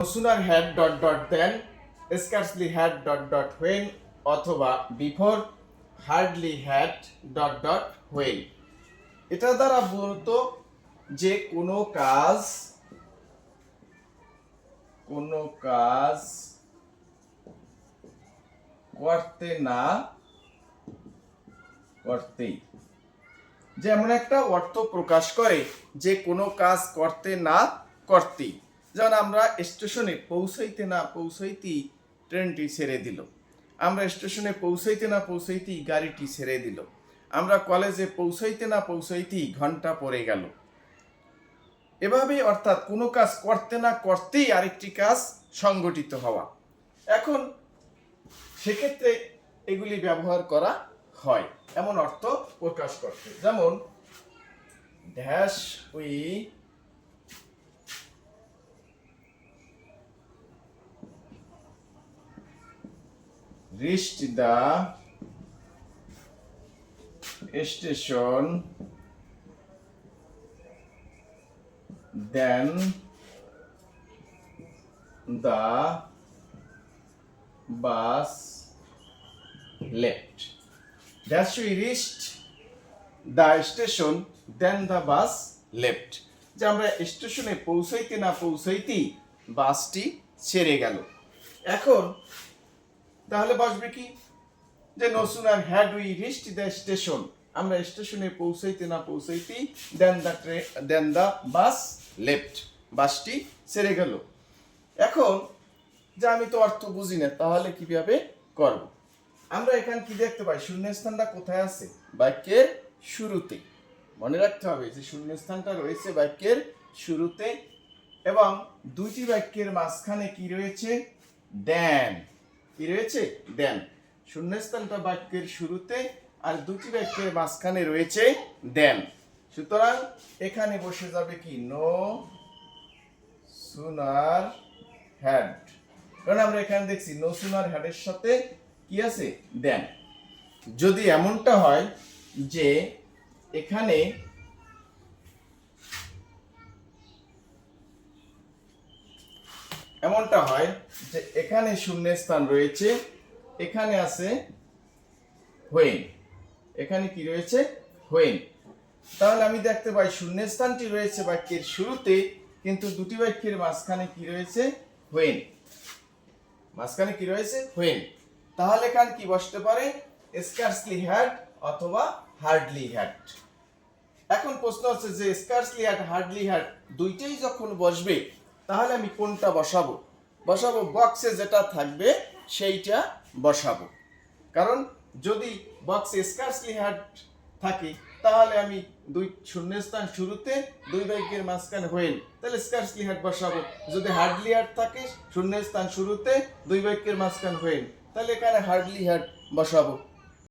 No sooner had dot dot then, scarcely had dot dot when, অথবা before hardly had dot dot when। এটা দ্বারা বলতো যে কোনো কাজ করতে না করতেই, যেমন একটা অর্থ প্রকাশ করে যে কোনো কাজ করতে না করতেই। যেমন আমরা স্টেশনে পৌঁছাইতে না পৌঁছাইতেই ট্রেনটি ছেড়ে দিল, আমরা স্টেশনে পৌঁছাইতে না পৌঁছাইতেই গাড়িটি ছেড়ে দিল, আমরা কলেজে পৌঁছাইতে না পৌঁছাইতেই ঘন্টা পড়ে গেল। এভাবেই অর্থাৎ কোনো কাজ করতে না করতেই আরেকটি কাজ সংগঠিত হওয়া। এখন সেক্ষেত্রে এগুলি ব্যবহার করা হয় এমন অর্থ প্রকাশ করতে, যেমন dash we reached the station then the bus left. Thus we reached the station then the bus left. যে আমরা স্টেশনে পৌঁছাইতে না পৌঁছাইতেই বাসটি ছেড়ে গেল। এখন তাহলে বসবে কি, যে no sooner had we reached the station, আমরা স্টেশনে পৌঁছাইতে না পৌঁছাইতেই then the bus left, বাসটি ছেড়ে গেল। এখন যে আমি তো অর্থ বুঝি না, তাহলে কিভাবে করব? আমরা এখানে কি দেখতে পাই, শূন্যস্থানটা কোথায় আছে? বাক্যের শুরুতে। মনে রাখতে হবে যে শূন্যস্থানটা রয়েছে বাক্যের শুরুতে, এবং দুইটি বাক্যের মাঝখানে কি রয়েছে? দেন। কি রয়েছে? দেন। শূন্যস্থানটা বাক্যের শুরুতে আর দুটি বাক্যের মাঝখানে রয়েছে দেন। সুতরাং এখানে বসে যাবে কি, নো সুনার হ্যাড। কারণ আমরা এখানে দেখছি নো সুনার হ্যাডের সাথে কি আছে? দেন। যদি এমনটা হয় যে এখানে এখানে শূন্যস্থান রয়েছে, এখানে আছে when, এখানে কি রয়েছে? when। তাহলে আমি দেখতে পাই শূন্যস্থানটি রয়েছে বাক্যের শুরুতে, কিন্তু দুটি বাক্যের মাঝখানে কি রয়েছে? when। মাঝখানে কি রয়েছে? when। তাহলে এখানে কি বসতে পারে? scarcely had অথবা hardly had। এখন প্রশ্ন হচ্ছে যে scarcely had hardly had দুইটাই যখন বসবে, তাহলে আমি কোনটা বসাবো? বক্সে যেটা থাকবে সেইটা বসাবো। কারণ যদি বক্সে scarcely had থাকে, তাহলে আমি দুই শূন্যস্থান শুরুতে, দুই বাক্যের মাঝখানে when, তাহলে scarcely had বসাবো। যদি hardly had থাকে, শূন্যস্থান শুরুতে, দুই বাক্যের মাঝখানে when, তাহলে এখানে hardly had বসাবো।